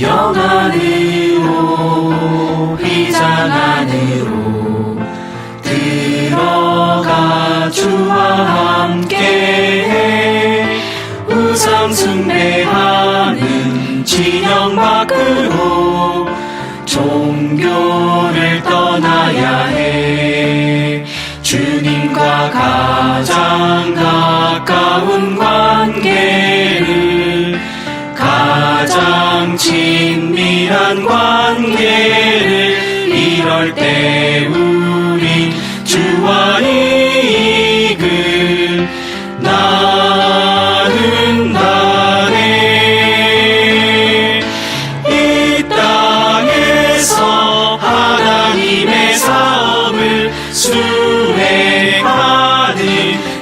영안으로 휘장 안으로 들어가 주와 함께 우상 숭배하는 진영 밖으로 종교를 떠나야 해. 주님과 가장 가까운 관계를, 가장 친밀한 관계를, 이럴 때 우린 주와 이익을 나눈다네. 이 땅에서 하나님의 사업을 수행하는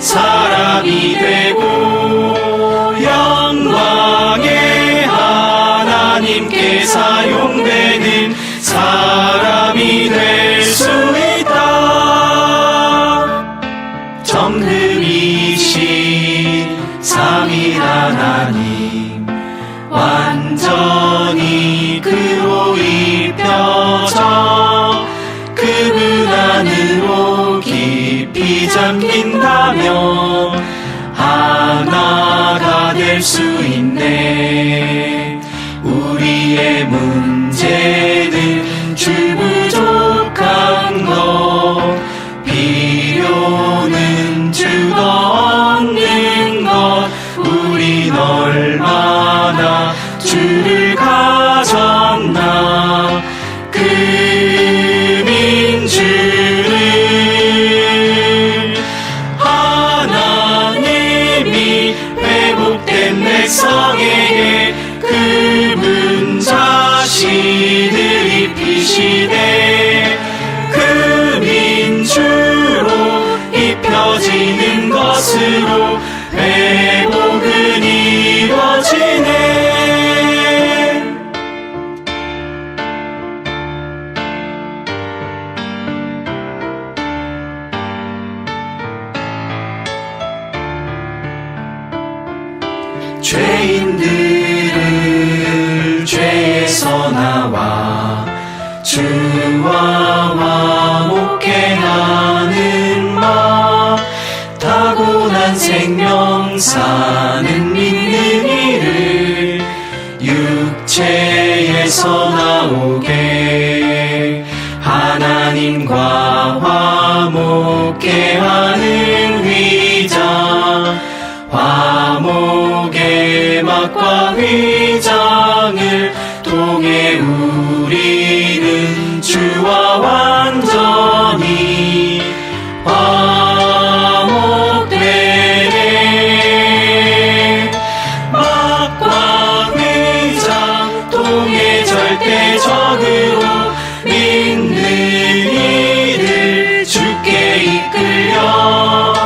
사람이 되고 영광의 하나님께 사용되는 사람이 될 수 있다. 정금이신 삼위 하나님 완전히 그로 입혀져 그분 안으로 깊이 잠긴다면 하나가 될 수 있네. 우리의 문제는 주 부족한 것, 필요는 주도 없는 것. 우린 얼마나 주를 가졌나. 그 민주를 하나님이 회복된 백성에게 그분 자신을 입히시되 그 민주로 입혀지는 것으로 회복은 이루어지네. 죄인들을 죄에서 나와 주와 화목케 하는 마, 타고난 생명사는 믿는 이를 육체에서 나오게 하나님과 화목케 하는 휘장, 화목의 막과 휘장을 통해 우리는 주와 완전히 화목되네. 막과 휘장 통해 절대적으로 믿는 이를 주께 이끌려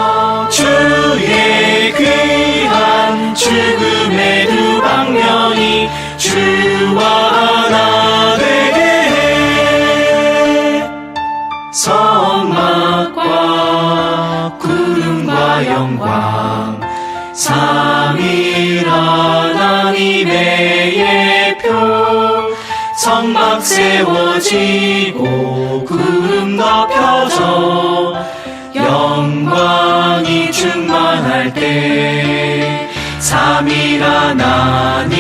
주의 귀한 죽음의 두 방면이 주와 하나 되게 해. 성막과 구름과 영광, 삼위 하나님의 예표. 성막 세워지고 구름 덮여져 영광이 충만할 때 삼위 하나님이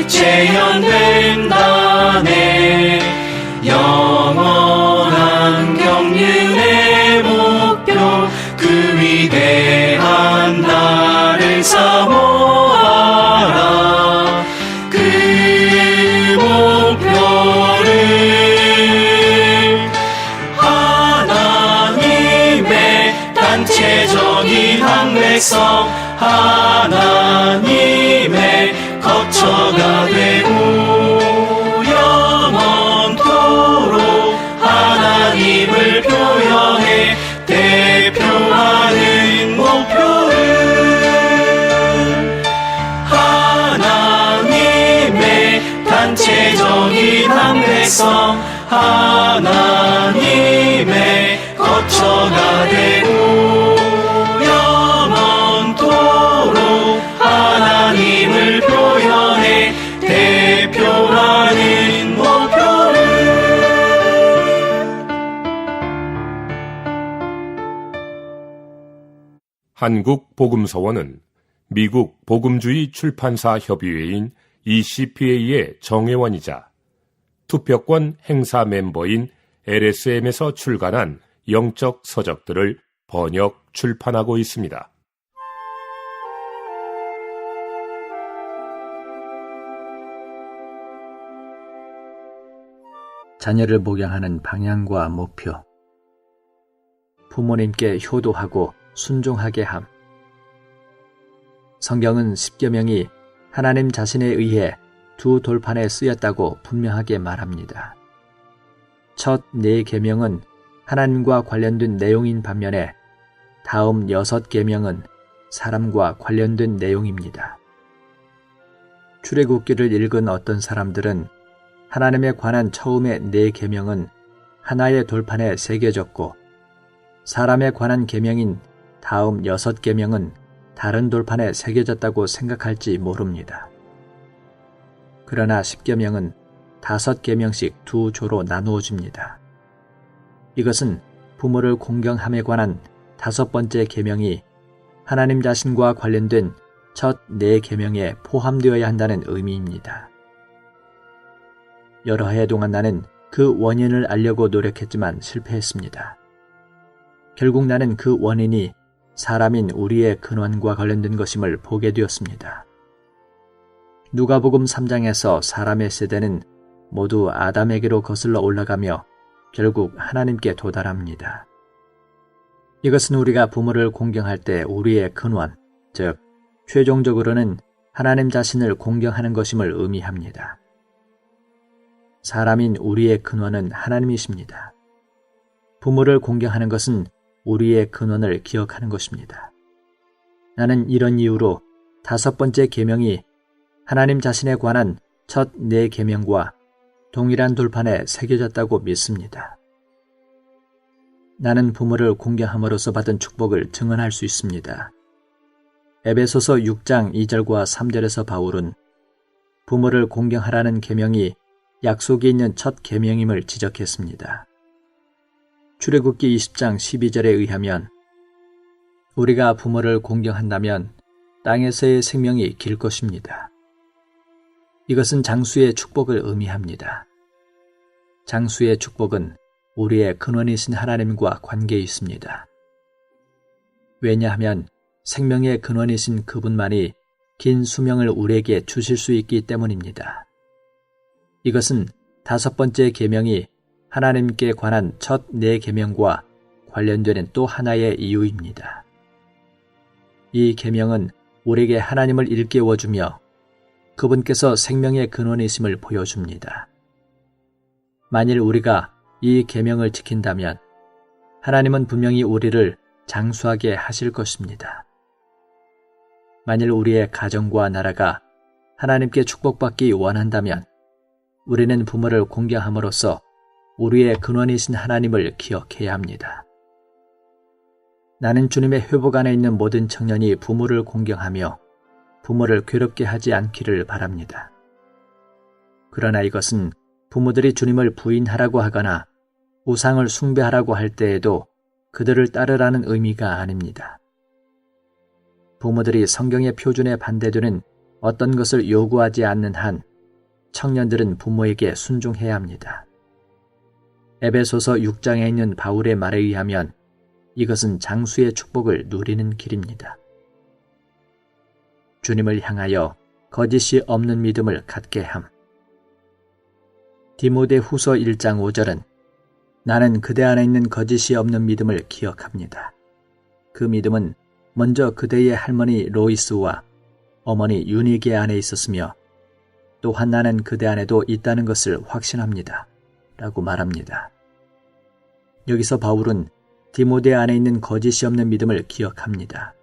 재현된다네. 영원한 경륜의 목표, 그 위대한 날을 사모하라. 그 목표를 하나님의 단체적인 한 백성, 하나님의 거처가 되고 영원토록 하나님을 표현해 대표하는 목표를 하나님의 단체적인 한 백성, 하나님의 거처가 되고 영원토록 하나님을 표현해 대표 한국복음서원은 미국 복음주의 출판사 협의회인 ECPA의 정회원이자 투표권 행사 멤버인 LSM에서 출간한 영적 서적들을 번역, 출판하고 있습니다. 자녀를 목양하는 방향과 목표. 부모님께 효도하고 순종하게 함. 성경은 10계명이 하나님 자신에 의해 두 돌판에 쓰였다고 분명하게 말합니다. 첫 4계명은 하나님과 관련된 내용인 반면에 다음 6계명은 사람과 관련된 내용입니다. 출애굽기를 읽은 어떤 사람들은 하나님에 관한 처음의 4계명은 하나의 돌판에 새겨졌고 사람에 관한 계명인 다음 6계명은 다른 돌판에 새겨졌다고 생각할지 모릅니다. 그러나 10계명은 5계명씩 두 조로 나누어집니다. 이것은 부모를 공경함에 관한 5번째 계명이 하나님 자신과 관련된 첫 4계명에 포함되어야 한다는 의미입니다. 여러 해 동안 나는 그 원인을 알려고 노력했지만 실패했습니다. 결국 나는 그 원인이 사람인 우리의 근원과 관련된 것임을 보게 되었습니다. 누가복음 3장에서 사람의 세대는 모두 아담에게로 거슬러 올라가며 결국 하나님께 도달합니다. 이것은 우리가 부모를 공경할 때 우리의 근원, 즉 최종적으로는 하나님 자신을 공경하는 것임을 의미합니다. 사람인 우리의 근원은 하나님이십니다. 부모를 공경하는 것은 우리의 근원을 기억하는 것입니다. 나는 이런 이유로 5번째 계명이 하나님 자신에 관한 첫 4계명과 동일한 돌판에 새겨졌다고 믿습니다. 나는 부모를 공경함으로써 받은 축복을 증언할 수 있습니다. 에베소서 6장 2절과 3절에서 바울은 부모를 공경하라는 계명이 약속이 있는 첫 계명임을 지적했습니다. 출애굽기 20장 12절에 의하면 우리가 부모를 공경한다면 땅에서의 생명이 길 것입니다. 이것은 장수의 축복을 의미합니다. 장수의 축복은 우리의 근원이신 하나님과 관계에 있습니다. 왜냐하면 생명의 근원이신 그분만이 긴 수명을 우리에게 주실 수 있기 때문입니다. 이것은 5번째 계명이 하나님께 관한 첫 4계명과 관련되는 또 하나의 이유입니다. 이 계명은 우리에게 하나님을 일깨워주며 그분께서 생명의 근원이심을 보여줍니다. 만일 우리가 이 계명을 지킨다면 하나님은 분명히 우리를 장수하게 하실 것입니다. 만일 우리의 가정과 나라가 하나님께 축복받기 원한다면 우리는 부모를 공경함으로써 우리의 근원이신 하나님을 기억해야 합니다. 나는 주님의 회복 안에 있는 모든 청년이 부모를 공경하며 부모를 괴롭게 하지 않기를 바랍니다. 그러나 이것은 부모들이 주님을 부인하라고 하거나 우상을 숭배하라고 할 때에도 그들을 따르라는 의미가 아닙니다. 부모들이 성경의 표준에 반대되는 어떤 것을 요구하지 않는 한 청년들은 부모에게 순종해야 합니다. 에베소서 6장에 있는 바울의 말에 의하면 이것은 장수의 축복을 누리는 길입니다. 주님을 향하여 거짓이 없는 믿음을 갖게 함. 디모데후서 1장 5절은 나는 그대 안에 있는 거짓이 없는 믿음을 기억합니다. 그 믿음은 먼저 그대의 할머니 로이스와 어머니 유니게 안에 있었으며 또한 나는 그대 안에도 있다는 것을 확신합니다. 라고 말합니다. 여기서 바울은 디모데 안에 있는 거짓이 없는 믿음을 기억합니다.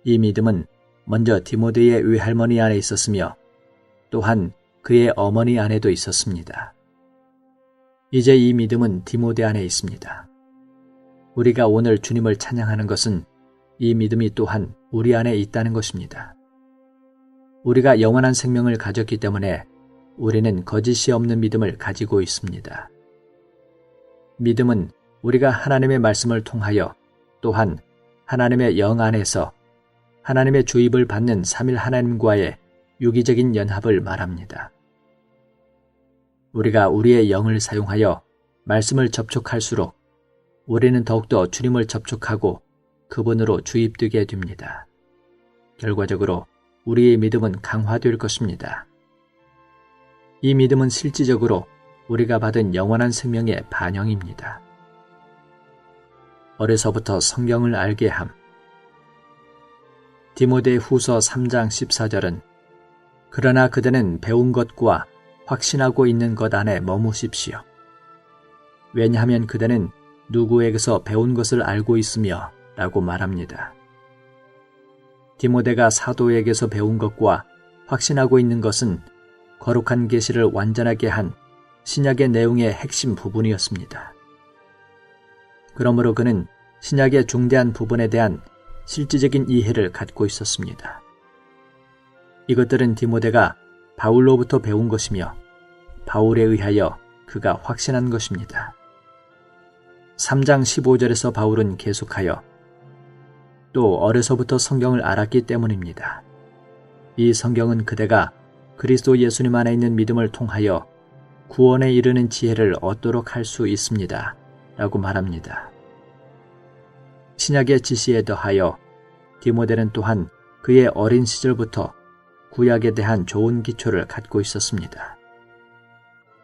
이 믿음은 먼저 디모데의 외할머니 안에 있었으며 또한 그의 어머니 안에도 있었습니다. 이제 이 믿음은 디모데 안에 있습니다. 우리가 오늘 주님을 찬양하는 것은 이 믿음이 또한 우리 안에 있다는 것입니다. 우리가 영원한 생명을 가졌기 때문에 우리는 거짓이 없는 믿음을 가지고 있습니다. 믿음은 우리가 하나님의 말씀을 통하여 또한 하나님의 영 안에서 하나님의 주입을 받는 삼일 하나님과의 유기적인 연합을 말합니다. 우리가 우리의 영을 사용하여 말씀을 접촉할수록 우리는 더욱더 주님을 접촉하고 그분으로 주입되게 됩니다. 결과적으로 우리의 믿음은 강화될 것입니다. 이 믿음은 실질적으로 우리가 받은 영원한 생명의 반영입니다. 어려서부터 성경을 알게 함. 디모데 후서 3장 14절은 그러나 그대는 배운 것과 확신하고 있는 것 안에 머무십시오. 왜냐하면 그대는 누구에게서 배운 것을 알고 있으며 라고 말합니다. 디모데가 사도에게서 배운 것과 확신하고 있는 것은 거룩한 계시를 완전하게 한 신약의 내용의 핵심 부분이었습니다. 그러므로 그는 신약의 중대한 부분에 대한 실질적인 이해를 갖고 있었습니다. 이것들은 디모데가 바울로부터 배운 것이며 바울에 의하여 그가 확신한 것입니다. 3장 15절에서 바울은 계속하여 또 어려서부터 성경을 알았기 때문입니다. 이 성경은 그대가 그리스도 예수님 안에 있는 믿음을 통하여 구원에 이르는 지혜를 얻도록 할 수 있습니다. 라고 말합니다. 신약의 지시에 더하여 디모데는 또한 그의 어린 시절부터 구약에 대한 좋은 기초를 갖고 있었습니다.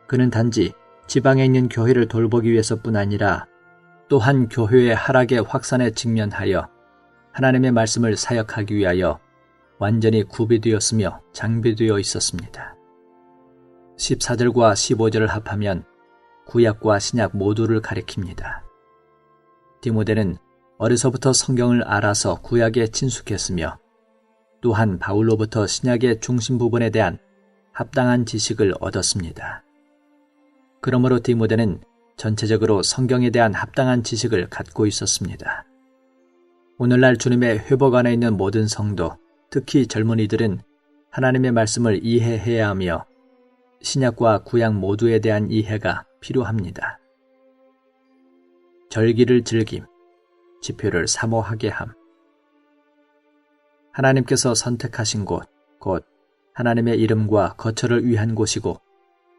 그는 단지 지방에 있는 교회를 돌보기 위해서뿐 아니라 또한 교회의 하락의 확산에 직면하여 하나님의 말씀을 사역하기 위하여 완전히 구비되었으며 장비되어 있었습니다. 14절과 15절을 합하면 구약과 신약 모두를 가리킵니다. 디모데는 어려서부터 성경을 알아서 구약에 친숙했으며 또한 바울로부터 신약의 중심 부분에 대한 합당한 지식을 얻었습니다. 그러므로 디모데는 전체적으로 성경에 대한 합당한 지식을 갖고 있었습니다. 오늘날 주님의 회복 안에 있는 모든 성도, 특히 젊은이들은 하나님의 말씀을 이해해야 하며 신약과 구약 모두에 대한 이해가 필요합니다. 절기를 즐김, 지표를 사모하게 함. 하나님께서 선택하신 곳, 곧 하나님의 이름과 거처를 위한 곳이고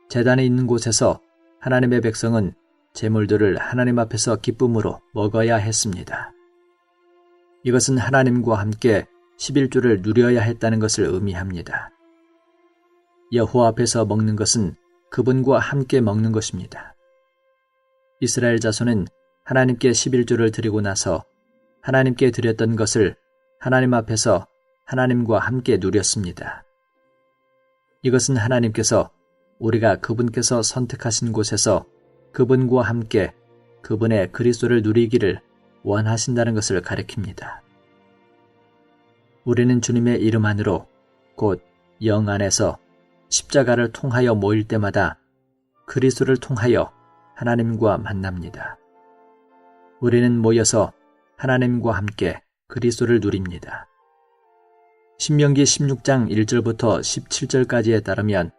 제단에 있는 곳에서 하나님의 백성은 제물들을 하나님 앞에서 기쁨으로 먹어야 했습니다. 이것은 하나님과 함께 11조를 누려야 했다는 것을 의미합니다. 여호와 앞에서 먹는 것은 그분과 함께 먹는 것입니다. 이스라엘 자손은 하나님께 11조를 드리고 나서 하나님께 드렸던 것을 하나님 앞에서 하나님과 함께 누렸습니다. 이것은 하나님께서 우리가 그분께서 선택하신 곳에서 그분과 함께 그분의 그리스도를 누리기를 원하신다는 것을 가리킵니다. 우리는 주님의 이름 안으로 곧 영 안에서 십자가를 통하여 모일 때마다 그리스도를 통하여 하나님과 만납니다. 우리는 모여서 하나님과 함께 그리스도를 누립니다. 신명기 16장 1절부터 17절까지에 따르면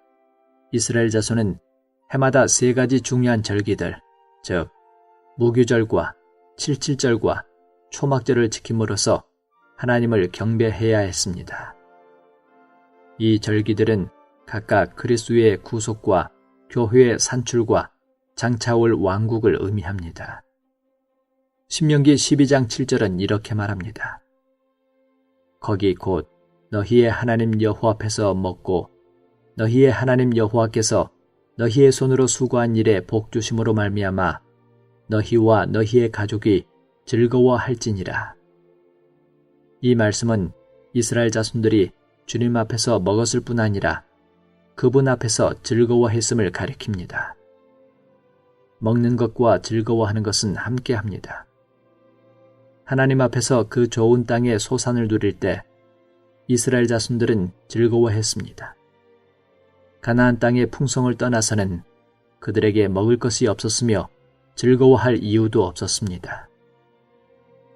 이스라엘 자손은 해마다 3가지 중요한 절기들, 즉 무교절과 칠칠절과 초막절을 지킴으로써 하나님을 경배해야 했습니다. 이 절기들은 각각 그리스도의 구속과 교회의 산출과 장차올 왕국을 의미합니다. 신명기 12장 7절은 이렇게 말합니다. 거기 곧 너희의 하나님 여호와 앞에서 먹고 너희의 하나님 여호와께서 너희의 손으로 수고한 일에 복 주심으로 말미암아 너희와 너희의 가족이 즐거워할지니라. 이 말씀은 이스라엘 자손들이 주님 앞에서 먹었을 뿐 아니라 그분 앞에서 즐거워했음을 가리킵니다. 먹는 것과 즐거워하는 것은 함께합니다. 하나님 앞에서 그 좋은 땅의 소산을 누릴 때 이스라엘 자손들은 즐거워했습니다. 가나안 땅의 풍성을 떠나서는 그들에게 먹을 것이 없었으며 즐거워할 이유도 없었습니다.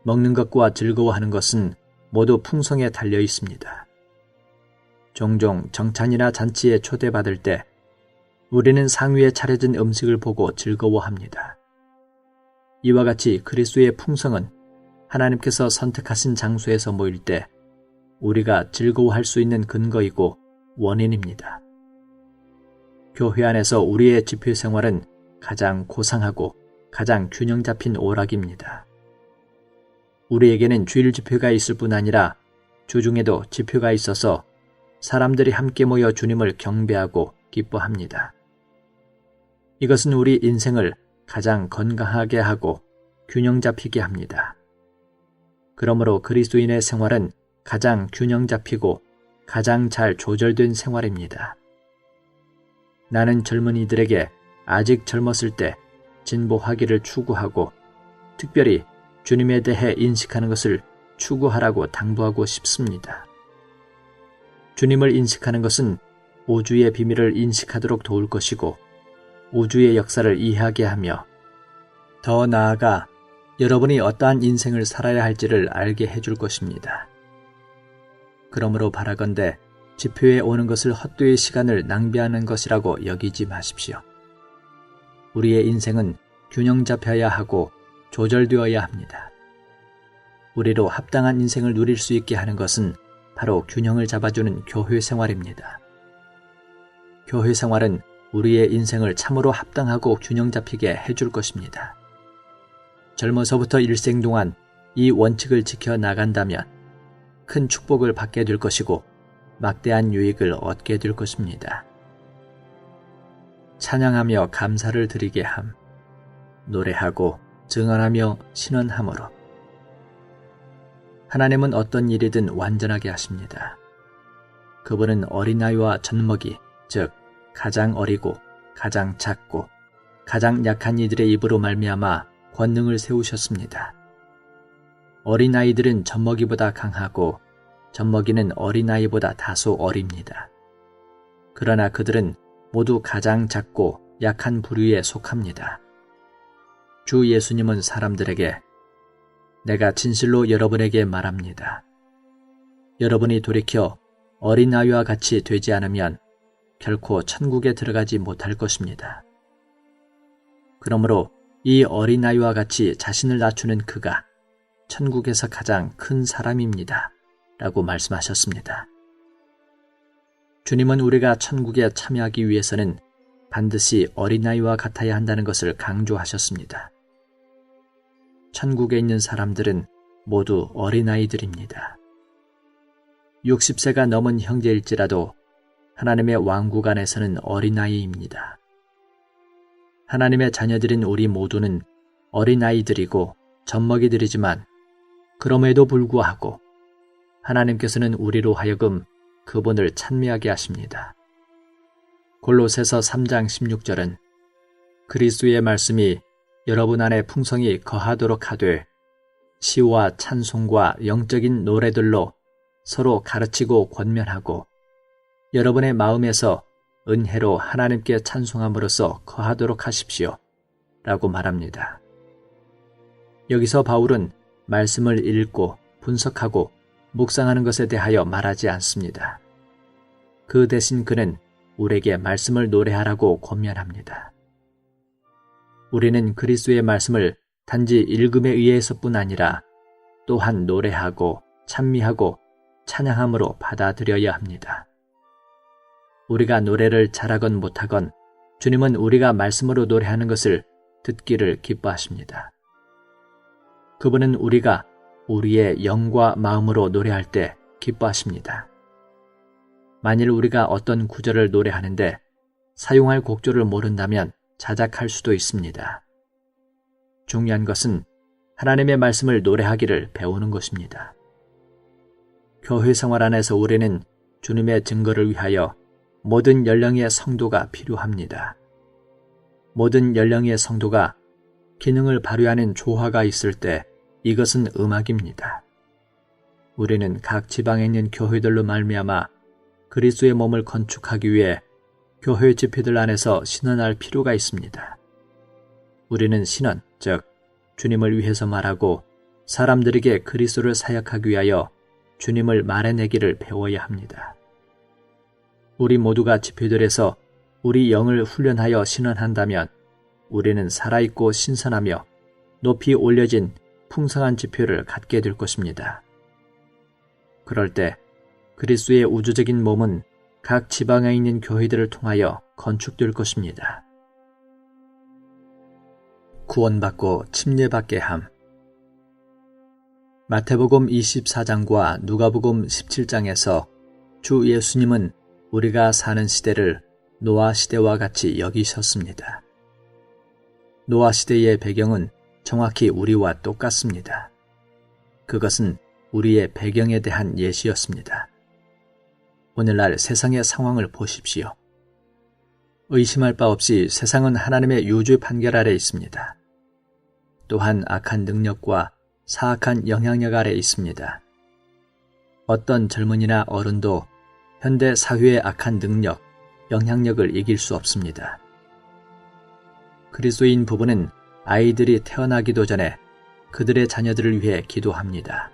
먹는 것과 즐거워하는 것은 모두 풍성에 달려 있습니다. 종종 정찬이나 잔치에 초대받을 때 우리는 상위에 차려진 음식을 보고 즐거워합니다. 이와 같이 그리스도의 풍성은 하나님께서 선택하신 장소에서 모일 때 우리가 즐거워할 수 있는 근거이고 원인입니다. 교회 안에서 우리의 집회 생활은 가장 고상하고 가장 균형 잡힌 오락입니다. 우리에게는 주일 집회가 있을 뿐 아니라 주중에도 집회가 있어서 사람들이 함께 모여 주님을 경배하고 기뻐합니다. 이것은 우리 인생을 가장 건강하게 하고 균형 잡히게 합니다. 그러므로 그리스도인의 생활은 가장 균형 잡히고 가장 잘 조절된 생활입니다. 나는 젊은이들에게 아직 젊었을 때 진보하기를 추구하고 특별히 주님에 대해 인식하는 것을 추구하라고 당부하고 싶습니다. 주님을 인식하는 것은 우주의 비밀을 인식하도록 도울 것이고 우주의 역사를 이해하게 하며 더 나아가 여러분이 어떠한 인생을 살아야 할지를 알게 해줄 것입니다. 그러므로 바라건대 집회에 오는 것을 헛되이 시간을 낭비하는 것이라고 여기지 마십시오. 우리의 인생은 균형 잡혀야 하고 조절되어야 합니다. 우리로 합당한 인생을 누릴 수 있게 하는 것은 바로 균형을 잡아주는 교회 생활입니다. 교회 생활은 우리의 인생을 참으로 합당하고 균형 잡히게 해줄 것입니다. 젊어서부터 일생 동안 이 원칙을 지켜 나간다면 큰 축복을 받게 될 것이고 막대한 유익을 얻게 될 것입니다. 찬양하며 감사를 드리게 함, 노래하고 증언하며 신원함으로. 하나님은 어떤 일이든 완전하게 하십니다. 그분은 어린아이와 젖먹이, 즉 가장 어리고 가장 작고 가장 약한 이들의 입으로 말미암아 권능을 세우셨습니다. 어린아이들은 젖먹이보다 강하고 젖먹이는 어린아이보다 다소 어립니다. 그러나 그들은 모두 가장 작고 약한 부류에 속합니다. 주 예수님은 사람들에게 내가 진실로 여러분에게 말합니다. 여러분이 돌이켜 어린아이와 같이 되지 않으면 결코 천국에 들어가지 못할 것입니다. 그러므로 이 어린아이와 같이 자신을 낮추는 그가 천국에서 가장 큰 사람입니다. 라고 말씀하셨습니다. 주님은 우리가 천국에 참여하기 위해서는 반드시 어린아이와 같아야 한다는 것을 강조하셨습니다. 천국에 있는 사람들은 모두 어린아이들입니다. 60세가 넘은 형제일지라도 하나님의 왕국 안에서는 어린아이입니다. 하나님의 자녀들인 우리 모두는 어린아이들이고 젖먹이들이지만 그럼에도 불구하고 하나님께서는 우리로 하여금 그분을 찬미하게 하십니다. 골로새서 3장 16절은 그리스도의 말씀이 여러분 안에 풍성히 거하도록 하되 시와 찬송과 영적인 노래들로 서로 가르치고 권면하고 여러분의 마음에서 은혜로 하나님께 찬송함으로써 거하도록 하십시오. 라고 말합니다. 여기서 바울은 말씀을 읽고 분석하고 묵상하는 것에 대하여 말하지 않습니다. 그 대신 그는 우리에게 말씀을 노래하라고 권면합니다. 우리는 그리스도의 말씀을 단지 읽음에 의해서뿐 아니라 또한 노래하고 찬미하고 찬양함으로 받아들여야 합니다. 우리가 노래를 잘하건 못하건 주님은 우리가 말씀으로 노래하는 것을 듣기를 기뻐하십니다. 그분은 우리가 우리의 영과 마음으로 노래할 때 기뻐하십니다. 만일 우리가 어떤 구절을 노래하는데 사용할 곡조를 모른다면 자작할 수도 있습니다. 중요한 것은 하나님의 말씀을 노래하기를 배우는 것입니다. 교회 생활 안에서 우리는 주님의 증거를 위하여 모든 연령의 성도가 필요합니다. 모든 연령의 성도가 기능을 발휘하는 조화가 있을 때 이것은 음악입니다. 우리는 각 지방에 있는 교회들로 말미암아 그리스도의 몸을 건축하기 위해 교회 집회들 안에서 신원할 필요가 있습니다. 우리는 신원, 즉 주님을 위해서 말하고 사람들에게 그리스도를 사역하기 위하여 주님을 말해내기를 배워야 합니다. 우리 모두가 집회들에서 우리 영을 훈련하여 신원한다면 우리는 살아있고 신선하며 높이 올려진 풍성한 지표를 갖게 될 것입니다. 그럴 때 그리스도의 우주적인 몸은 각 지방에 있는 교회들을 통하여 건축될 것입니다. 구원받고 침례받게 함. 마태복음 24장과 누가복음 17장에서 주 예수님은 우리가 사는 시대를 노아 시대와 같이 여기셨습니다. 노아 시대의 배경은 정확히 우리와 똑같습니다. 그것은 우리의 배경에 대한 예시였습니다. 오늘날 세상의 상황을 보십시오. 의심할 바 없이 세상은 하나님의 유죄 판결 아래 있습니다. 또한 악한 능력과 사악한 영향력 아래 있습니다. 어떤 젊은이나 어른도 현대 사회의 악한 능력, 영향력을 이길 수 없습니다. 그리스도인 부부는 아이들이 태어나기도 전에 그들의 자녀들을 위해 기도합니다.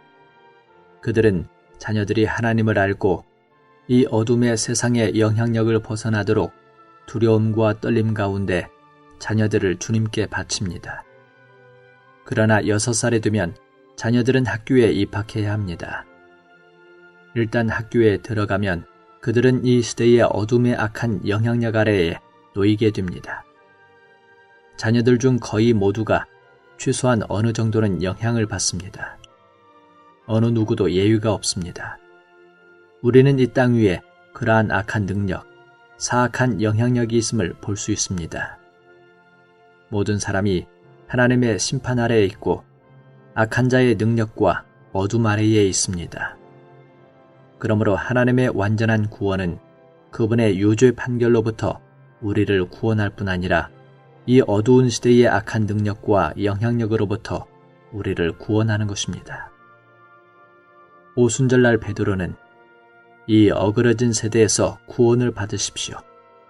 그들은 자녀들이 하나님을 알고 이 어둠의 세상의 영향력을 벗어나도록 두려움과 떨림 가운데 자녀들을 주님께 바칩니다. 그러나 6살이 되면 자녀들은 학교에 입학해야 합니다. 일단 학교에 들어가면 그들은 이 시대의 어둠의 악한 영향력 아래에 놓이게 됩니다. 자녀들 중 거의 모두가 최소한 어느 정도는 영향을 받습니다. 어느 누구도 예외가 없습니다. 우리는 이 땅 위에 그러한 악한 능력, 사악한 영향력이 있음을 볼 수 있습니다. 모든 사람이 하나님의 심판 아래에 있고 악한 자의 능력과 어둠 아래에 있습니다. 그러므로 하나님의 완전한 구원은 그분의 유죄 판결로부터 우리를 구원할 뿐 아니라 이 어두운 시대의 악한 능력과 영향력으로부터 우리를 구원하는 것입니다. 오순절날 베드로는 이 어그러진 세대에서 구원을 받으십시오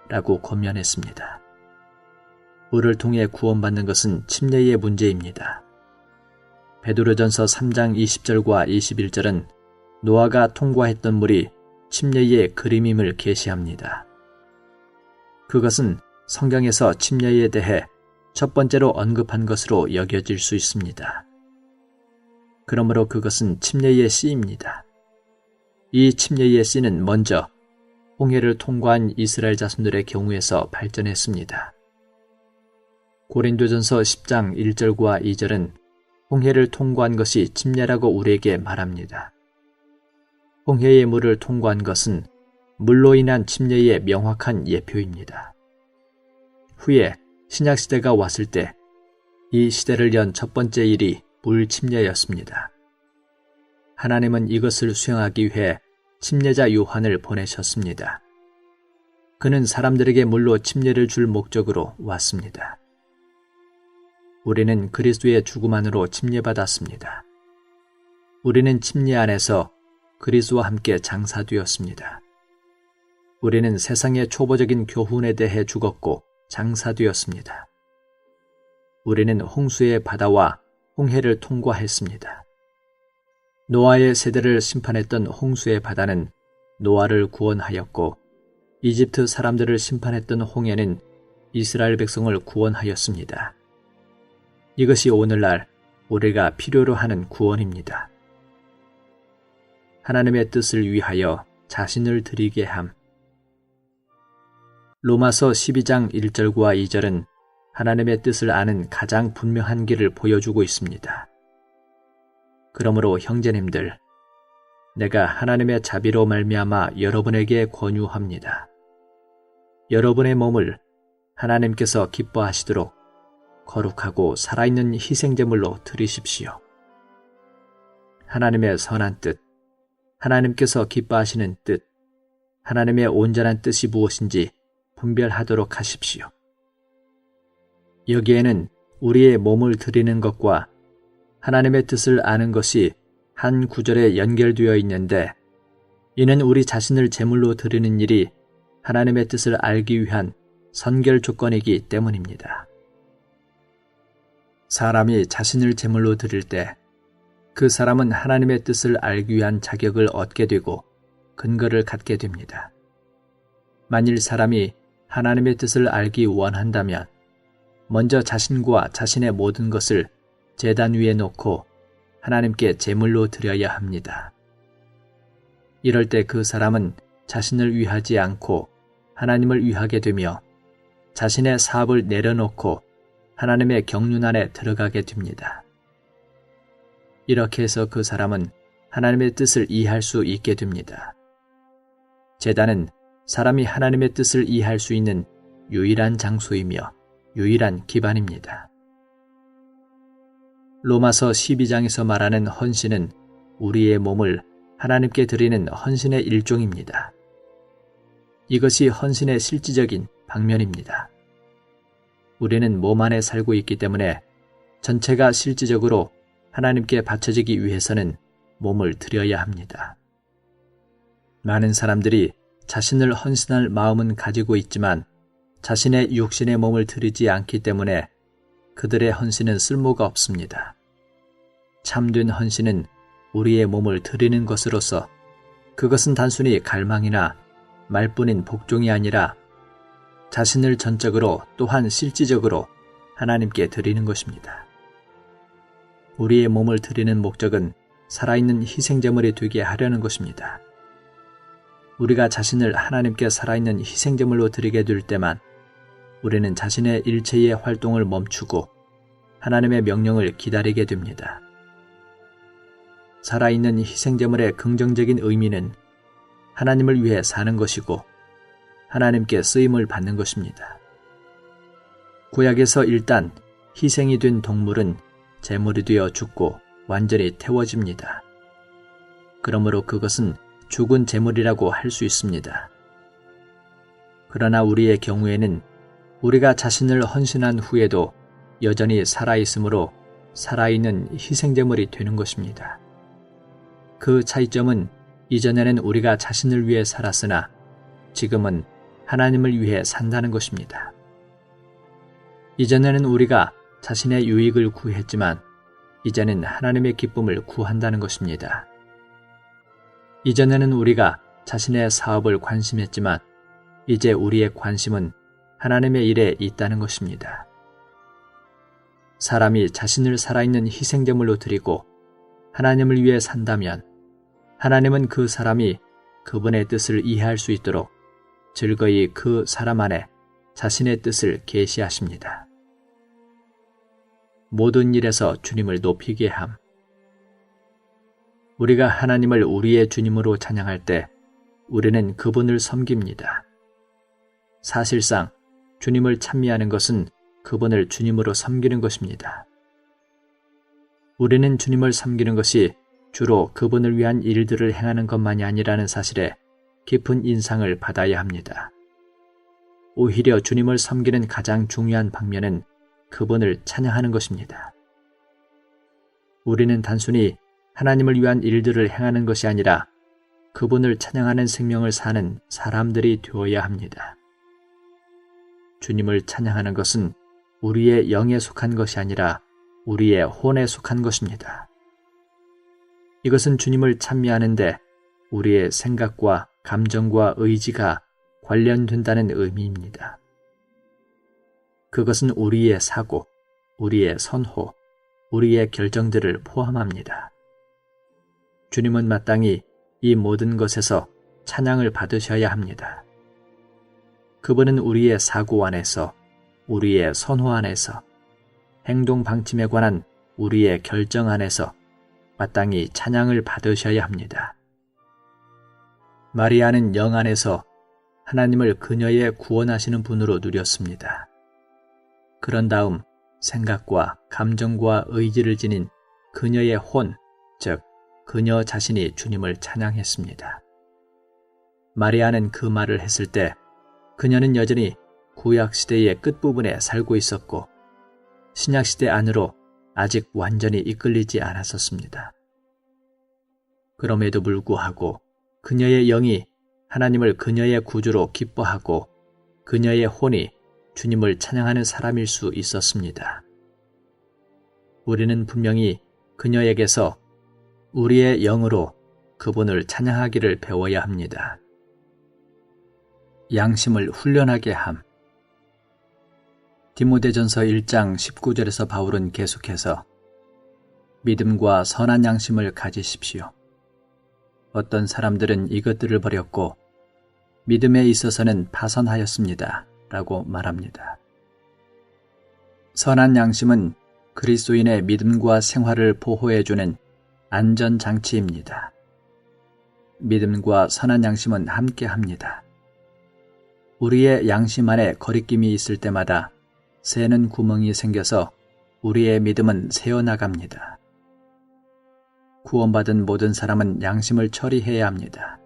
라고 권면했습니다. 물을 통해 구원받는 것은 침례의 문제입니다. 베드로전서 3장 20절과 21절은 노아가 통과했던 물이 침례의 그림임을 계시합니다. 그것은 성경에서 침례에 대해 첫 번째로 언급한 것으로 여겨질 수 있습니다. 그러므로 그것은 침례의 씨입니다. 이 침례의 씨는 먼저 홍해를 통과한 이스라엘 자손들의 경우에서 발전했습니다. 고린도전서 10장 1절과 2절은 홍해를 통과한 것이 침례라고 우리에게 말합니다. 홍해의 물을 통과한 것은 물로 인한 침례의 명확한 예표입니다. 후에 신약시대가 왔을 때 이 시대를 연 첫 번째 일이 물 침례였습니다. 하나님은 이것을 수행하기 위해 침례자 요한을 보내셨습니다. 그는 사람들에게 물로 침례를 줄 목적으로 왔습니다. 우리는 그리스도의 죽음 안으로 침례받았습니다. 우리는 침례 안에서 그리스도와 함께 장사되었습니다. 우리는 세상의 초보적인 교훈에 대해 죽었고 장사되었습니다. 우리는 홍수의 바다와 홍해를 통과했습니다. 노아의 세대를 심판했던 홍수의 바다는 노아를 구원하였고 이집트 사람들을 심판했던 홍해는 이스라엘 백성을 구원하였습니다. 이것이 오늘날 우리가 필요로 하는 구원입니다. 하나님의 뜻을 위하여 자신을 드리게 함. 로마서 12장 1절과 2절은 하나님의 뜻을 아는 가장 분명한 길을 보여주고 있습니다. 그러므로 형제님들, 내가 하나님의 자비로 말미암아 여러분에게 권유합니다. 여러분의 몸을 하나님께서 기뻐하시도록 거룩하고 살아있는 희생제물로 드리십시오. 하나님의 선한 뜻, 하나님께서 기뻐하시는 뜻, 하나님의 온전한 뜻이 무엇인지 분별하도록 하십시오. 여기에는 우리의 몸을 드리는 것과 하나님의 뜻을 아는 것이 한 구절에 연결되어 있는데 이는 우리 자신을 제물로 드리는 일이 하나님의 뜻을 알기 위한 선결 조건이기 때문입니다. 사람이 자신을 제물로 드릴 때 그 사람은 하나님의 뜻을 알기 위한 자격을 얻게 되고 근거를 갖게 됩니다. 만일 사람이 하나님의 뜻을 알기 원한다면 먼저 자신과 자신의 모든 것을 제단 위에 놓고 하나님께 제물로 드려야 합니다. 이럴 때 그 사람은 자신을 위하지 않고 하나님을 위하게 되며 자신의 사업을 내려놓고 하나님의 경륜 안에 들어가게 됩니다. 이렇게 해서 그 사람은 하나님의 뜻을 이해할 수 있게 됩니다. 제단은 사람이 하나님의 뜻을 이해할 수 있는 유일한 장소이며 유일한 기반입니다. 로마서 12장에서 말하는 헌신은 우리의 몸을 하나님께 드리는 헌신의 일종입니다. 이것이 헌신의 실질적인 방면입니다. 우리는 몸 안에 살고 있기 때문에 전체가 실질적으로 하나님께 바쳐지기 위해서는 몸을 드려야 합니다. 많은 사람들이 자신을 헌신할 마음은 가지고 있지만 자신의 육신의 몸을 드리지 않기 때문에 그들의 헌신은 쓸모가 없습니다. 참된 헌신은 우리의 몸을 드리는 것으로서 그것은 단순히 갈망이나 말뿐인 복종이 아니라 자신을 전적으로 또한 실질적으로 하나님께 드리는 것입니다. 우리의 몸을 드리는 목적은 살아있는 희생제물이 되게 하려는 것입니다. 우리가 자신을 하나님께 살아있는 희생제물로 드리게 될 때만 우리는 자신의 일체의 활동을 멈추고 하나님의 명령을 기다리게 됩니다. 살아있는 희생제물의 긍정적인 의미는 하나님을 위해 사는 것이고 하나님께 쓰임을 받는 것입니다. 구약에서 일단 희생이 된 동물은 제물이 되어 죽고 완전히 태워집니다. 그러므로 그것은 죽은 제물이라고 할 수 있습니다. 그러나 우리의 경우에는 우리가 자신을 헌신한 후에도 여전히 살아있으므로 살아있는 희생제물이 되는 것입니다. 그 차이점은 이전에는 우리가 자신을 위해 살았으나 지금은 하나님을 위해 산다는 것입니다. 이전에는 우리가 자신의 유익을 구했지만 이제는 하나님의 기쁨을 구한다는 것입니다. 이전에는 우리가 자신의 사업을 관심했지만 이제 우리의 관심은 하나님의 일에 있다는 것입니다. 사람이 자신을 살아있는 희생제물로 드리고 하나님을 위해 산다면 하나님은 그 사람이 그분의 뜻을 이해할 수 있도록 즐거이 그 사람 안에 자신의 뜻을 계시하십니다. 모든 일에서 주님을 높이게 함. 우리가 하나님을 우리의 주님으로 찬양할 때 우리는 그분을 섬깁니다. 사실상 주님을 찬미하는 것은 그분을 주님으로 섬기는 것입니다. 우리는 주님을 섬기는 것이 주로 그분을 위한 일들을 행하는 것만이 아니라는 사실에 깊은 인상을 받아야 합니다. 오히려 주님을 섬기는 가장 중요한 방면은 그분을 찬양하는 것입니다. 우리는 단순히 하나님을 위한 일들을 행하는 것이 아니라 그분을 찬양하는 생명을 사는 사람들이 되어야 합니다. 주님을 찬양하는 것은 우리의 영에 속한 것이 아니라 우리의 혼에 속한 것입니다. 이것은 주님을 찬미하는데 우리의 생각과 감정과 의지가 관련된다는 의미입니다. 그것은 우리의 사고, 우리의 선호, 우리의 결정들을 포함합니다. 주님은 마땅히 이 모든 것에서 찬양을 받으셔야 합니다. 그분은 우리의 사고 안에서, 우리의 선호 안에서, 행동 방침에 관한 우리의 결정 안에서 마땅히 찬양을 받으셔야 합니다. 마리아는 영 안에서 하나님을 그녀의 구원하시는 분으로 누렸습니다. 그런 다음 생각과 감정과 의지를 지닌 그녀의 혼, 즉 그녀 자신이 주님을 찬양했습니다. 마리아는 그 말을 했을 때 그녀는 여전히 구약시대의 끝부분에 살고 있었고 신약시대 안으로 아직 완전히 이끌리지 않았었습니다. 그럼에도 불구하고 그녀의 영이 하나님을 그녀의 구주로 기뻐하고 그녀의 혼이 주님을 찬양하는 사람일 수 있었습니다. 우리는 분명히 그녀에게서 우리의 영으로 그분을 찬양하기를 배워야 합니다. 양심을 훈련하게 함. 디모데전서 1장 19절에서 바울은 계속해서 믿음과 선한 양심을 가지십시오. 어떤 사람들은 이것들을 버렸고 믿음에 있어서는 파선하였습니다. 라고 말합니다. 선한 양심은 그리스도인의 믿음과 생활을 보호해주는 안전장치입니다. 믿음과 선한 양심은 함께합니다. 우리의 양심 안에 거리낌이 있을 때마다 새는 구멍이 생겨서 우리의 믿음은 새어나갑니다. 구원받은 모든 사람은 양심을 처리해야 합니다.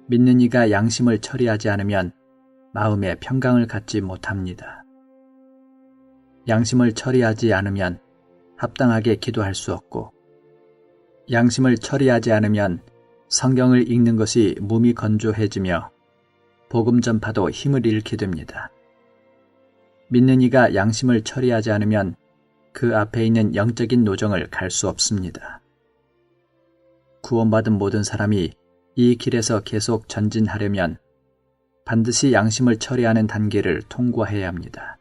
믿는 이가 양심을 처리하지 않으면 마음의 평강을 갖지 못합니다. 양심을 처리하지 않으면 합당하게 기도할 수 없고, 양심을 처리하지 않으면 성경을 읽는 것이 몸이 건조해지며 복음 전파도 힘을 잃게 됩니다. 믿는 이가 양심을 처리하지 않으면 그 앞에 있는 영적인 노정을 갈 수 없습니다. 구원받은 모든 사람이 이 길에서 계속 전진하려면 반드시 양심을 처리하는 단계를 통과해야 합니다.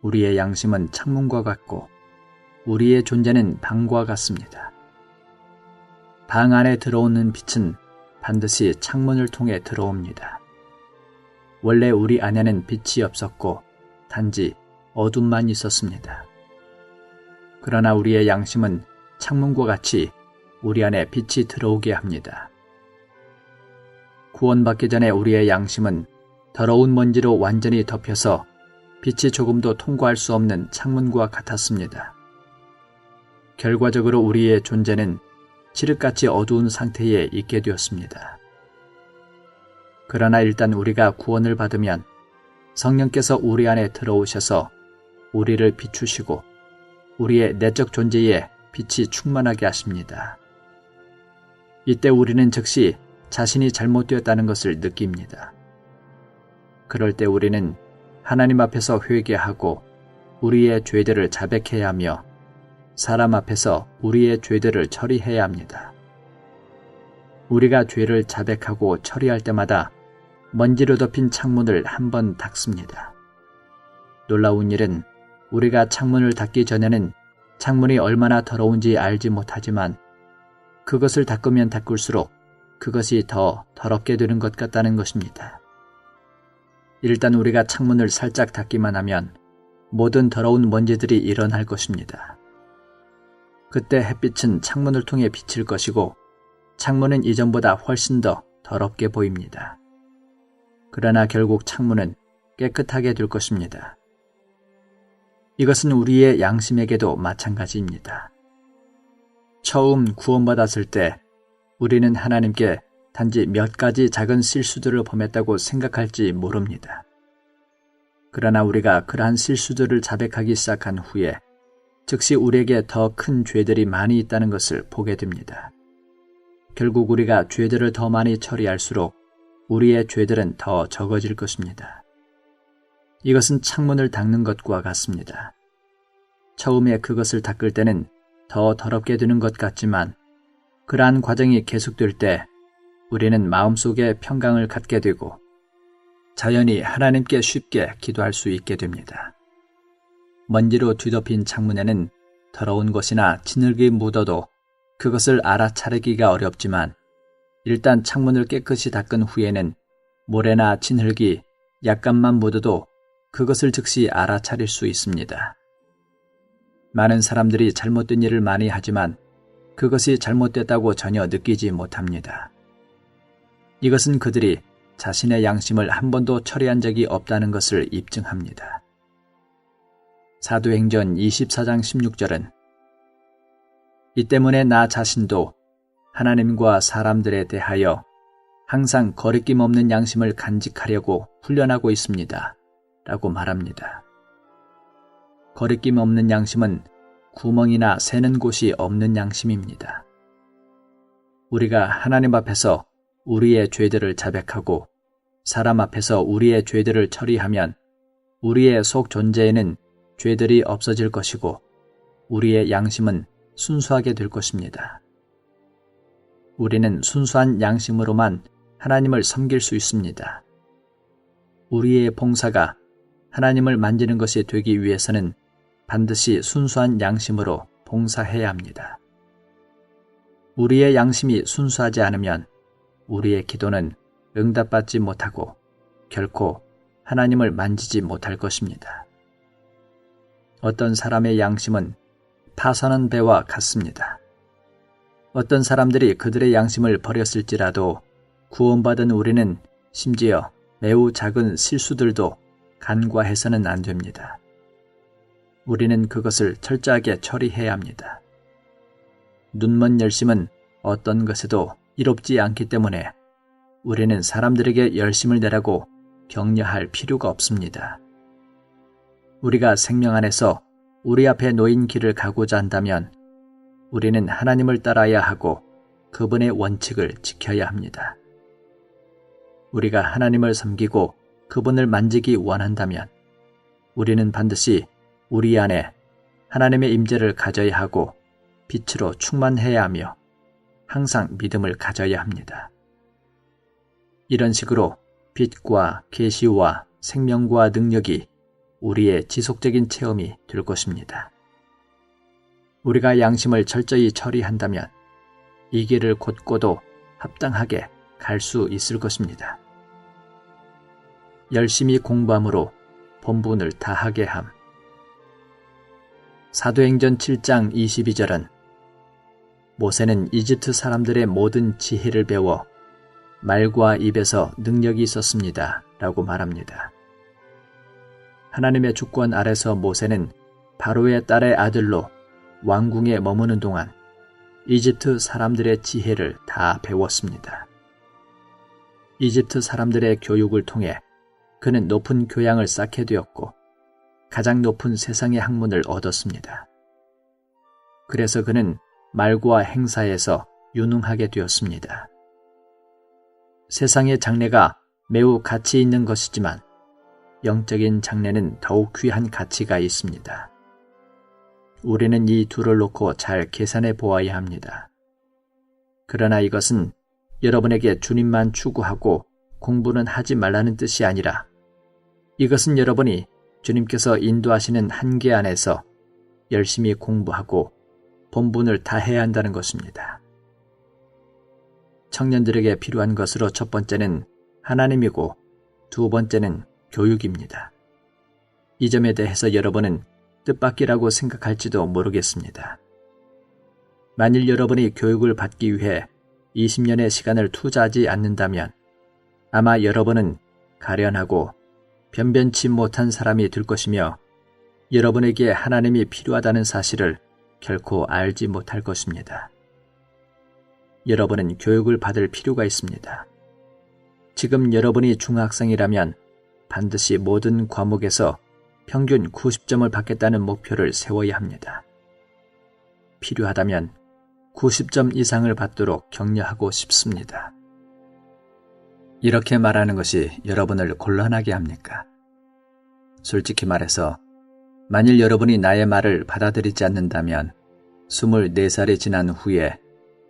우리의 양심은 창문과 같고 우리의 존재는 방과 같습니다. 방 안에 들어오는 빛은 반드시 창문을 통해 들어옵니다. 원래 우리 안에는 빛이 없었고 단지 어둠만 있었습니다. 그러나 우리의 양심은 창문과 같이 우리 안에 빛이 들어오게 합니다. 구원받기 전에 우리의 양심은 더러운 먼지로 완전히 덮여서 빛이 조금도 통과할 수 없는 창문과 같았습니다. 결과적으로 우리의 존재는 칠흑같이 어두운 상태에 있게 되었습니다. 그러나 일단 우리가 구원을 받으면 성령께서 우리 안에 들어오셔서 우리를 비추시고 우리의 내적 존재에 빛이 충만하게 하십니다. 이때 우리는 즉시 자신이 잘못되었다는 것을 느낍니다. 그럴 때 우리는 하나님 앞에서 회개하고 우리의 죄들을 자백해야 하며 사람 앞에서 우리의 죄들을 처리해야 합니다. 우리가 죄를 자백하고 처리할 때마다 먼지로 덮인 창문을 한번 닦습니다. 놀라운 일은 우리가 창문을 닦기 전에는 창문이 얼마나 더러운지 알지 못하지만 그것을 닦으면 닦을수록 그것이 더 더럽게 되는 것 같다는 것입니다. 일단 우리가 창문을 살짝 닦기만 하면 모든 더러운 먼지들이 일어날 것입니다. 그때 햇빛은 창문을 통해 비칠 것이고 창문은 이전보다 훨씬 더 더럽게 보입니다. 그러나 결국 창문은 깨끗하게 될 것입니다. 이것은 우리의 양심에게도 마찬가지입니다. 처음 구원받았을 때 우리는 하나님께 단지 몇 가지 작은 실수들을 범했다고 생각할지 모릅니다. 그러나 우리가 그러한 실수들을 자백하기 시작한 후에 즉시 우리에게 더 큰 죄들이 많이 있다는 것을 보게 됩니다. 결국 우리가 죄들을 더 많이 처리할수록 우리의 죄들은 더 적어질 것입니다. 이것은 창문을 닦는 것과 같습니다. 처음에 그것을 닦을 때는 더 더럽게 되는 것 같지만 그러한 과정이 계속될 때 우리는 마음속에 평강을 갖게 되고 자연히 하나님께 쉽게 기도할 수 있게 됩니다. 먼지로 뒤덮인 창문에는 더러운 것이나 진흙이 묻어도 그것을 알아차리기가 어렵지만 일단 창문을 깨끗이 닦은 후에는 모래나 진흙이 약간만 묻어도 그것을 즉시 알아차릴 수 있습니다. 많은 사람들이 잘못된 일을 많이 하지만 그것이 잘못됐다고 전혀 느끼지 못합니다. 이것은 그들이 자신의 양심을 한 번도 처리한 적이 없다는 것을 입증합니다. 사도행전 24장 16절은 이 때문에 나 자신도 하나님과 사람들에 대하여 항상 거리낌 없는 양심을 간직하려고 훈련하고 있습니다. 라고 말합니다. 거리낌 없는 양심은 구멍이나 새는 곳이 없는 양심입니다. 우리가 하나님 앞에서 우리의 죄들을 자백하고 사람 앞에서 우리의 죄들을 처리하면 우리의 속 존재에는 죄들이 없어질 것이고 우리의 양심은 순수하게 될 것입니다. 우리는 순수한 양심으로만 하나님을 섬길 수 있습니다. 우리의 봉사가 하나님을 만지는 것이 되기 위해서는 반드시 순수한 양심으로 봉사해야 합니다. 우리의 양심이 순수하지 않으면 우리의 기도는 응답받지 못하고 결코 하나님을 만지지 못할 것입니다. 어떤 사람의 양심은 파선한 배와 같습니다. 어떤 사람들이 그들의 양심을 버렸을지라도 구원받은 우리는 심지어 매우 작은 실수들도 간과해서는 안 됩니다. 우리는 그것을 철저하게 처리해야 합니다. 눈먼 열심은 어떤 것에도 이롭지 않기 때문에 우리는 사람들에게 열심을 내라고 격려할 필요가 없습니다. 우리가 생명 안에서 우리 앞에 놓인 길을 가고자 한다면 우리는 하나님을 따라야 하고 그분의 원칙을 지켜야 합니다. 우리가 하나님을 섬기고 그분을 만지기 원한다면 우리는 반드시 우리 안에 하나님의 임재를 가져야 하고 빛으로 충만해야 하며 항상 믿음을 가져야 합니다. 이런 식으로 빛과 계시와 생명과 능력이 우리의 지속적인 체험이 될 것입니다. 우리가 양심을 철저히 처리한다면 이 길을 곧고도 합당하게 갈 수 있을 것입니다. 열심히 공부함으로 본분을 다하게 함. 사도행전 7장 22절은 모세는 이집트 사람들의 모든 지혜를 배워 말과 입에서 능력이 있었습니다. 라고 말합니다. 하나님의 주권 아래서 모세는 바로의 딸의 아들로 왕궁에 머무는 동안 이집트 사람들의 지혜를 다 배웠습니다. 이집트 사람들의 교육을 통해 그는 높은 교양을 쌓게 되었고 가장 높은 세상의 학문을 얻었습니다. 그래서 그는 말과 행사에서 유능하게 되었습니다. 세상의 장래가 매우 가치 있는 것이지만 영적인 장래는 더욱 귀한 가치가 있습니다. 우리는 이 둘을 놓고 잘 계산해 보아야 합니다. 그러나 이것은 여러분에게 주님만 추구하고 공부는 하지 말라는 뜻이 아니라 이것은 여러분이 주님께서 인도하시는 한계 안에서 열심히 공부하고 본분을 다해야 한다는 것입니다. 청년들에게 필요한 것으로 첫 번째는 하나님이고 두 번째는 교육입니다. 이 점에 대해서 여러분은 뜻밖이라고 생각할지도 모르겠습니다. 만일 여러분이 교육을 받기 위해 20년의 시간을 투자하지 않는다면 아마 여러분은 가련하고 변변치 못한 사람이 될 것이며 여러분에게 하나님이 필요하다는 사실을 결코 알지 못할 것입니다. 여러분은 교육을 받을 필요가 있습니다. 지금 여러분이 중학생이라면 반드시 모든 과목에서 평균 90점을 받겠다는 목표를 세워야 합니다. 필요하다면 90점 이상을 받도록 격려하고 싶습니다. 이렇게 말하는 것이 여러분을 곤란하게 합니까? 솔직히 말해서 만일 여러분이 나의 말을 받아들이지 않는다면 24살이 지난 후에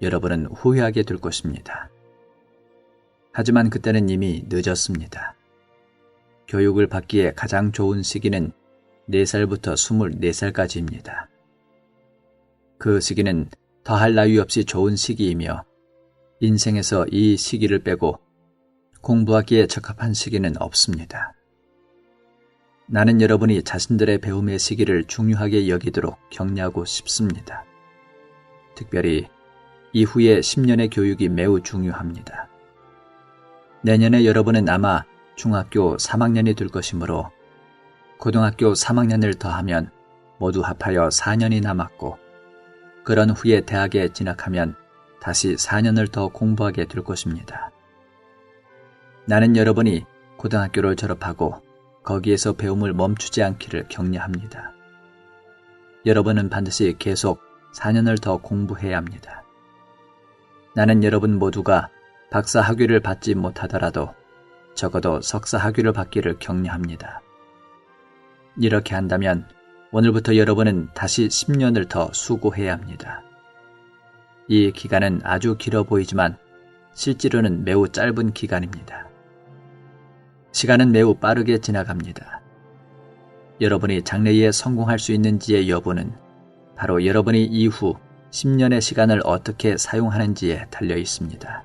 여러분은 후회하게 될 것입니다. 하지만 그때는 이미 늦었습니다. 교육을 받기에 가장 좋은 시기는 4살부터 24살까지입니다. 그 시기는 더할 나위 없이 좋은 시기이며 인생에서 이 시기를 빼고 공부하기에 적합한 시기는 없습니다. 나는 여러분이 자신들의 배움의 시기를 중요하게 여기도록 격려하고 싶습니다. 특별히 이후의 10년의 교육이 매우 중요합니다. 내년에 여러분은 아마 중학교 3학년이 될 것이므로 고등학교 3학년을 더하면 모두 합하여 4년이 남았고 그런 후에 대학에 진학하면 다시 4년을 더 공부하게 될 것입니다. 나는 여러분이 고등학교를 졸업하고 거기에서 배움을 멈추지 않기를 격려합니다. 여러분은 반드시 계속 4년을 더 공부해야 합니다. 나는 여러분 모두가 박사 학위를 받지 못하더라도 적어도 석사 학위를 받기를 격려합니다. 이렇게 한다면 오늘부터 여러분은 다시 10년을 더 수고해야 합니다. 이 기간은 아주 길어 보이지만 실제로는 매우 짧은 기간입니다. 시간은 매우 빠르게 지나갑니다. 여러분이 장래에 성공할 수 있는지의 여부는 바로 여러분이 이후 10년의 시간을 어떻게 사용하는지에 달려 있습니다.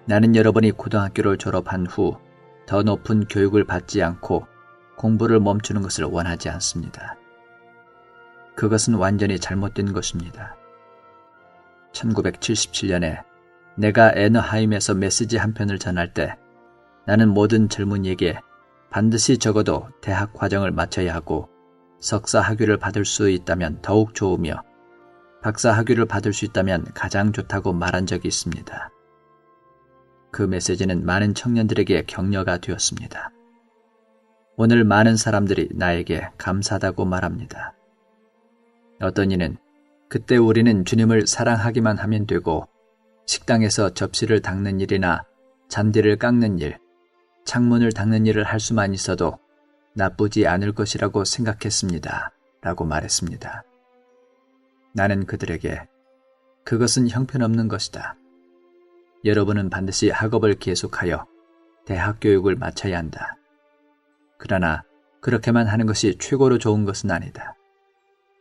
나는 여러분이 고등학교를 졸업한 후 더 높은 교육을 받지 않고 공부를 멈추는 것을 원하지 않습니다. 그것은 완전히 잘못된 것입니다. 1977년에 내가 애너하임에서 메시지 한 편을 전할 때 나는 모든 젊은이에게 반드시 적어도 대학 과정을 마쳐야 하고 석사 학위를 받을 수 있다면 더욱 좋으며 박사 학위를 받을 수 있다면 가장 좋다고 말한 적이 있습니다. 그 메시지는 많은 청년들에게 격려가 되었습니다. 오늘 많은 사람들이 나에게 감사하다고 말합니다. 어떤 이는 그때 우리는 주님을 사랑하기만 하면 되고 식당에서 접시를 닦는 일이나 잔디를 깎는 일, 창문을 닦는 일을 할 수만 있어도 나쁘지 않을 것이라고 생각했습니다. 라고 말했습니다. 나는 그들에게 그것은 형편없는 것이다. 여러분은 반드시 학업을 계속하여 대학 교육을 마쳐야 한다. 그러나 그렇게만 하는 것이 최고로 좋은 것은 아니다.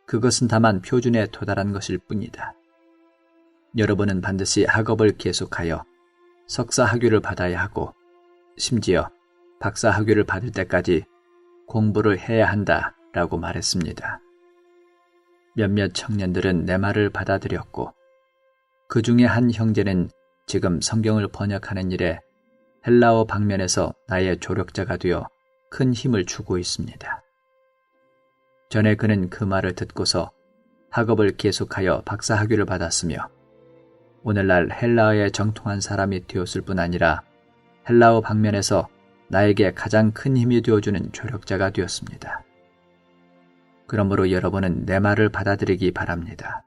그것은 다만 표준에 도달한 것일 뿐이다. 여러분은 반드시 학업을 계속하여 석사 학위를 받아야 하고 심지어 박사 학위를 받을 때까지 공부를 해야 한다 라고 말했습니다. 몇몇 청년들은 내 말을 받아들였고 그 중에 한 형제는 지금 성경을 번역하는 일에 헬라어 방면에서 나의 조력자가 되어 큰 힘을 주고 있습니다. 전에 그는 그 말을 듣고서 학업을 계속하여 박사 학위를 받았으며 오늘날 헬라어에 정통한 사람이 되었을 뿐 아니라 헬라어 방면에서 나에게 가장 큰 힘이 되어주는 조력자가 되었습니다. 그러므로 여러분은 내 말을 받아들이기 바랍니다.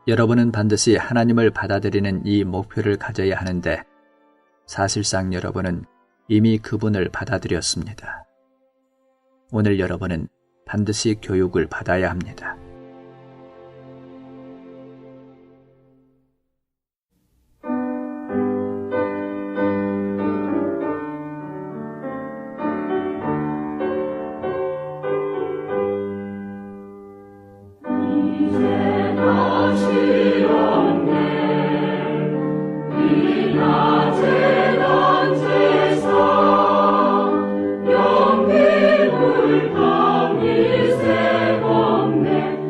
여러분은 반드시 하나님을 받아들이는 이 목표를 가져야 하는데 사실상 여러분은 이미 그분을 받아들였습니다. 오늘 여러분은 반드시 교육을 받아야 합니다. 영광을 밤이 새겁네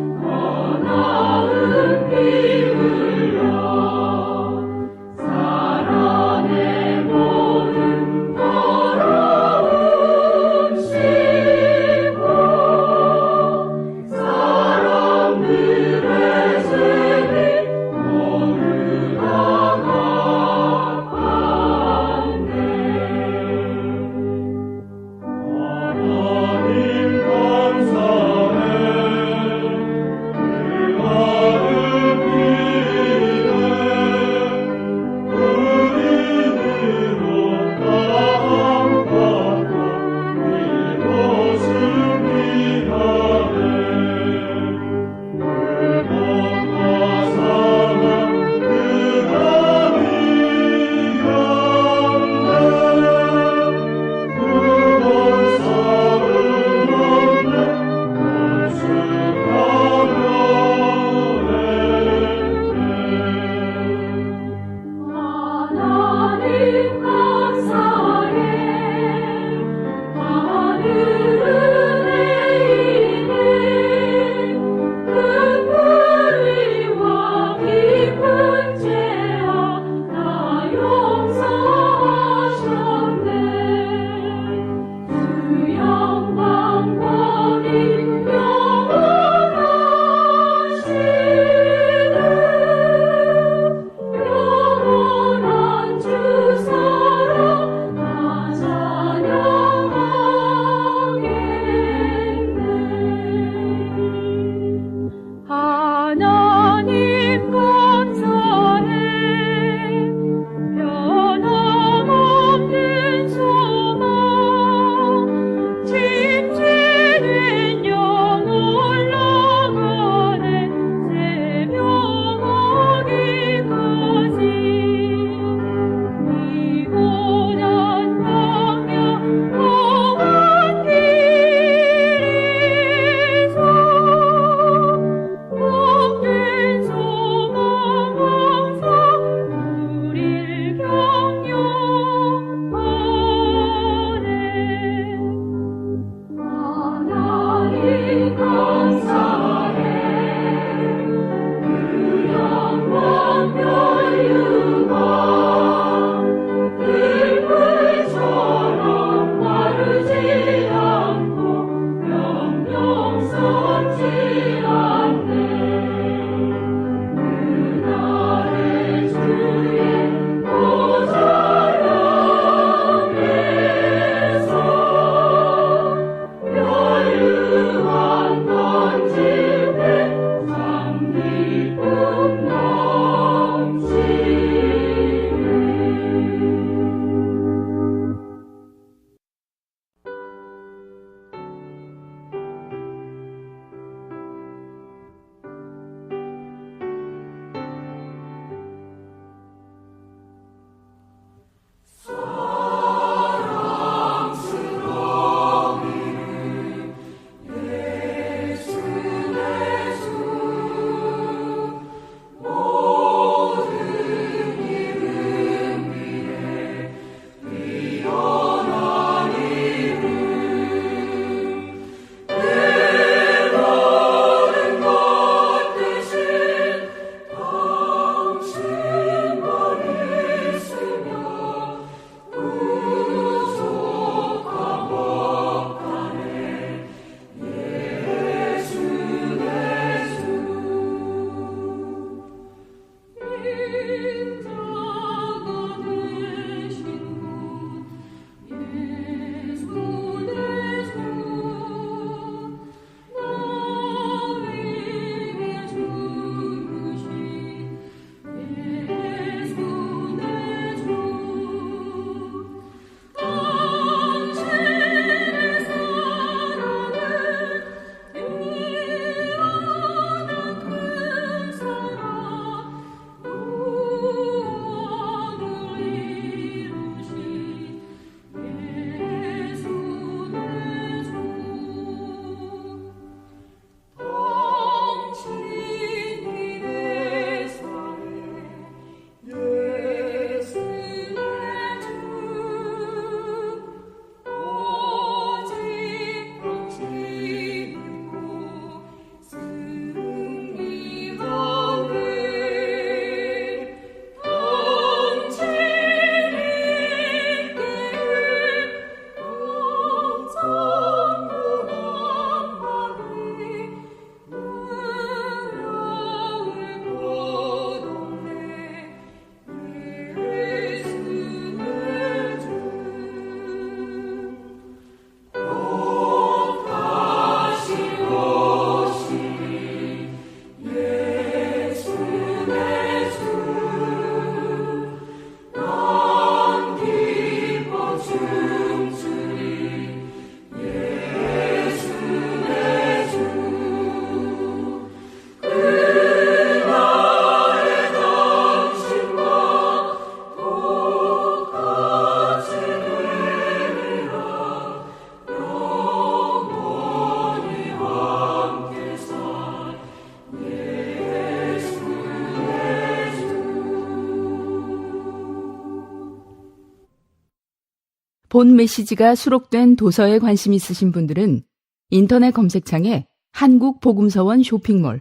본 메시지가 수록된 도서에 관심 있으신 분들은 인터넷 검색창에 한국복음서원 쇼핑몰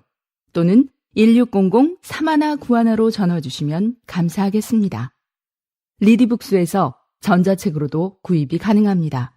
또는 1600-3191로 전화 주시면 감사하겠습니다. 리디북스에서 전자책으로도 구입이 가능합니다.